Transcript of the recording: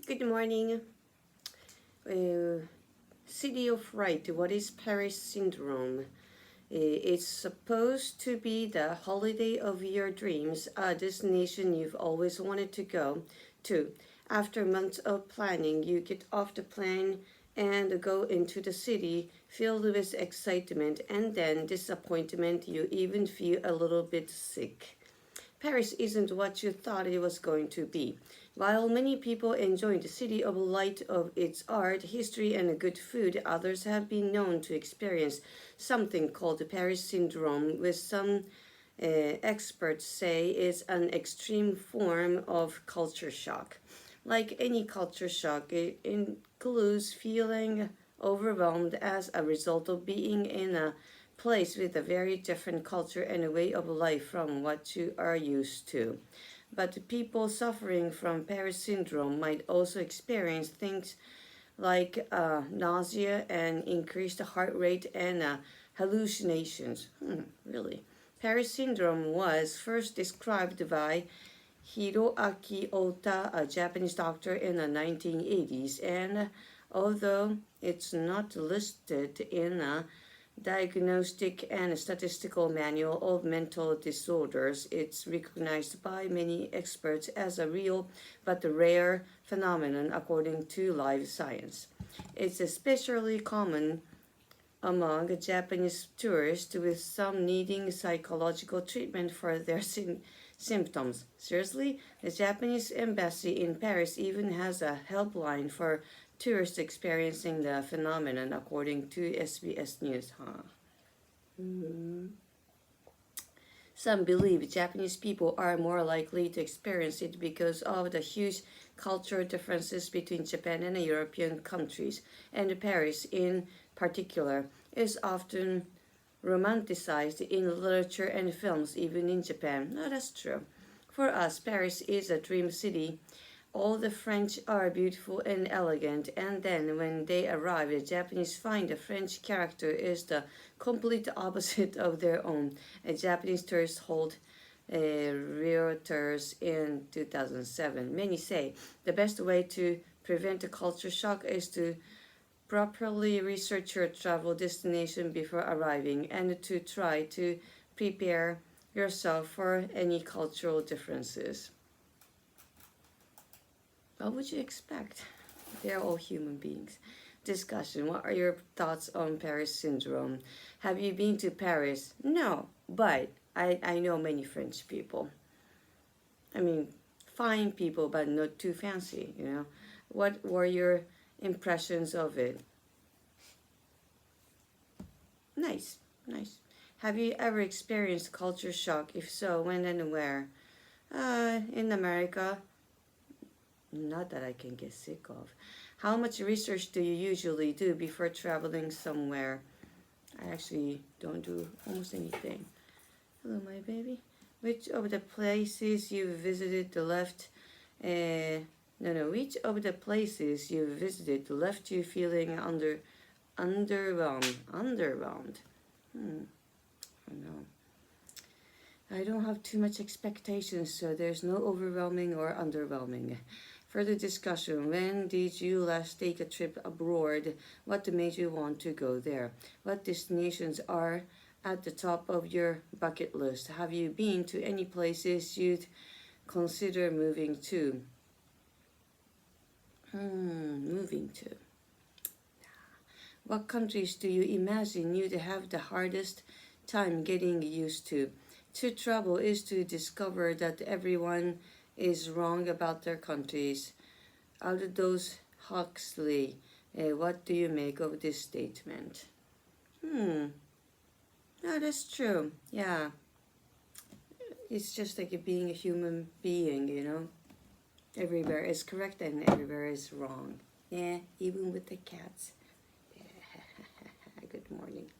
Good morning. City of Fright. What is Paris syndrome? It's supposed to be the holiday of your dreams, a destination you've always wanted to go to. After months of planning, you get off the plane and go into the city filled with excitement and then disappointment. You even feel a little bit sick. Paris isn't what you thought it was going to be. While many people enjoy the city of light of its art, history, and good food, others have been known to experience something called the Paris syndrome, which some experts say is an extreme form of culture shock. Like any culture shock, it includes feeling overwhelmed as a result of being in a place with a very different culture and a way of life from what you are used to. But people suffering from Paris syndrome might also experience things like nausea and increased heart rate and hallucinations. Really? Paris syndrome was first described by Hiroaki Ota, a Japanese doctor in the 1980s, and although it's not listed in a Diagnostic and Statistical Manual of Mental Disorders, it's recognized by many experts as a real but rare phenomenon according to Live Science. It's especially common among Japanese tourists, with some needing psychological treatment for their symptoms. Seriously, the Japanese embassy in Paris even has a helpline for tourists experiencing the phenomenon, according to SBS News. Mm. Some believe Japanese people are more likely to experience it because of the huge cultural differences between Japan and European countries, and Paris in particular is often romanticized in literature and films, even in Japan. No, that's true. For us, Paris is a dream city. All the French are beautiful and elegant, and then when they arrive, the Japanese find the French character is the complete opposite of their own. A Japanese tourist hold Reuters in 2007. Many say the best way to prevent a culture shock is to properly research your travel destination before arriving and to try to prepare yourself for any cultural differences. What would you expect? They're all human beings. Discussion. What are your thoughts on Paris syndrome? Have you been to Paris? No, but I know many French people. I mean, fine people, but not too fancy, you know. What were your impressions of it? Nice, nice. Have you ever experienced culture shock? If so, when and where? In America, not that I can get sick of. How much research do you usually do before traveling somewhere? I actually don't do almost anything. Hello, my baby. Which of the places you visited left? Which of the places you visited left you feeling underwhelmed? Underwhelmed. I know. I don't have too much expectations, so there's no overwhelming or underwhelming. Further discussion. When did you last take a trip abroad? What made you want to go there? What destinations are at the top of your bucket list? Have you been to any places you'd consider moving to? Moving to. What countries do you imagine you'd have the hardest time getting used to? To travel is to discover that everyone is wrong about their countries. Aldous Huxley, what do you make of this statement? No, that's true. Yeah. It's just like being a human being, you know. Everywhere is correct and everywhere is wrong. Yeah, even with the cats. Good morning.